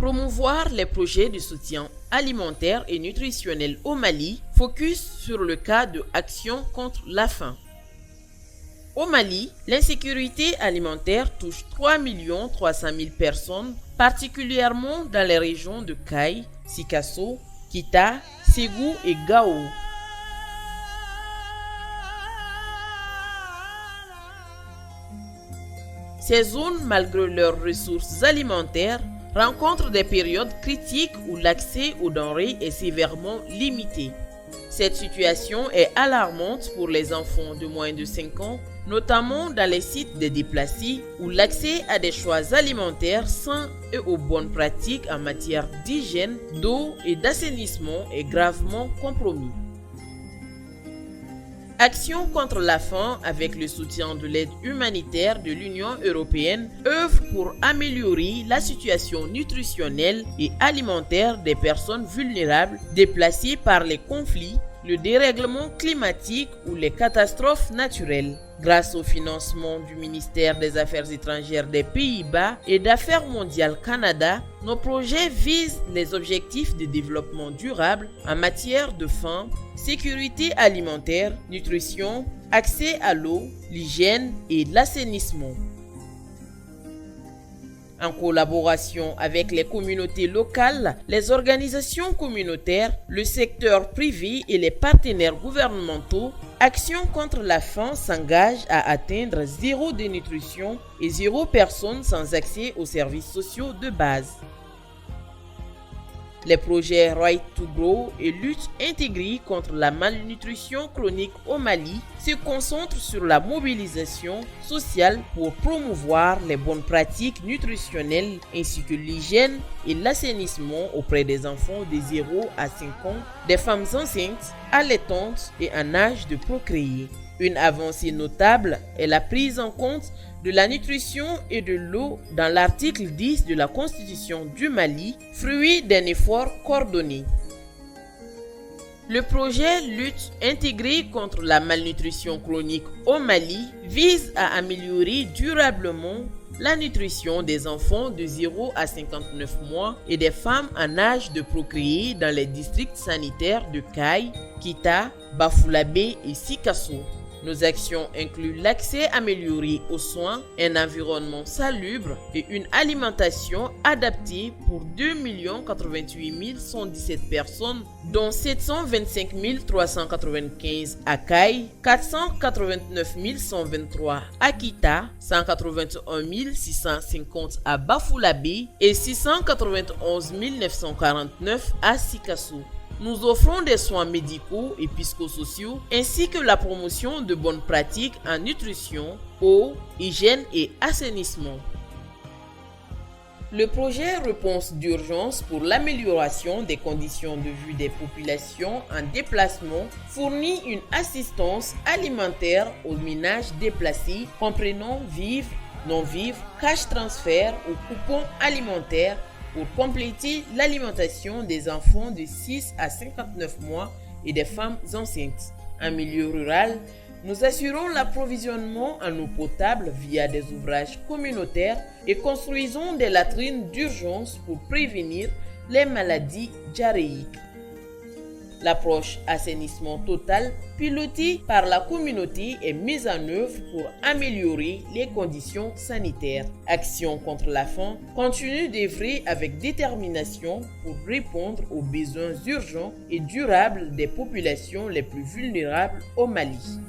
Promouvoir les projets de soutien alimentaire et nutritionnel au Mali, focus sur le cas de Action contre la faim. Au Mali, l'insécurité alimentaire touche 3 300 000 personnes, particulièrement dans les régions de Kayes, Sikasso, Kita, Ségou et Gao. Ces zones, malgré leurs ressources alimentaires, rencontrent des périodes critiques où l'accès aux denrées est sévèrement limité. Cette situation est alarmante pour les enfants de moins de 5 ans, notamment dans les sites des déplacés où l'accès à des choix alimentaires sains et aux bonnes pratiques en matière d'hygiène, d'eau et d'assainissement est gravement compromis. Action contre la faim, avec le soutien de l'aide humanitaire de l'Union européenne, œuvre pour améliorer la situation nutritionnelle et alimentaire des personnes vulnérables déplacées par les conflits, le dérèglement climatique ou les catastrophes naturelles. Grâce au financement du ministère des Affaires étrangères des Pays-Bas et d'Affaires mondiales Canada, nos projets visent les objectifs de développement durable en matière de faim, sécurité alimentaire, nutrition, accès à l'eau, l'hygiène et l'assainissement. En collaboration avec les communautés locales, les organisations communautaires, le secteur privé et les partenaires gouvernementaux, Action contre la faim s'engage à atteindre zéro dénutrition et 0 personne sans accès aux services sociaux de base. Les projets Right to Grow et lutte intégrée contre la malnutrition chronique au Mali se concentrent sur la mobilisation sociale pour promouvoir les bonnes pratiques nutritionnelles ainsi que l'hygiène et l'assainissement auprès des enfants de 0 à 5 ans, des femmes enceintes, allaitantes et en âge de procréer. Une avancée notable est la prise en compte de la nutrition et de l'eau dans l'article 10 de la Constitution du Mali, fruit d'un effort coordonné. Le projet Lutte intégrée contre la malnutrition chronique au Mali vise à améliorer durablement la nutrition des enfants de 0 à 59 mois et des femmes en âge de procréer dans les districts sanitaires de Kayes, Kita, Bafoussam et Sikasso. Nos actions incluent l'accès amélioré aux soins, un environnement salubre et une alimentation adaptée pour 2 088 117 personnes, dont 725 395 à Kayes, 489 123 à Kita, 181 650 à Bafoussam et 691 949 à Sikasso. Nous offrons des soins médicaux et psychosociaux ainsi que la promotion de bonnes pratiques en nutrition, eau, hygiène et assainissement. Le projet Réponse d'urgence pour l'amélioration des conditions de vie des populations en déplacement fournit une assistance alimentaire aux ménages déplacés comprenant vivres, non-vivres, cash transfert ou coupons alimentaires pour compléter l'alimentation des enfants de 6 à 59 mois et des femmes enceintes. En milieu rural, nous assurons l'approvisionnement en eau potable via des ouvrages communautaires et construisons des latrines d'urgence pour prévenir les maladies diarrhéiques. L'approche assainissement total pilotée par la communauté est mise en œuvre pour améliorer les conditions sanitaires. Action contre la faim continue d'œuvrer avec détermination pour répondre aux besoins urgents et durables des populations les plus vulnérables au Mali.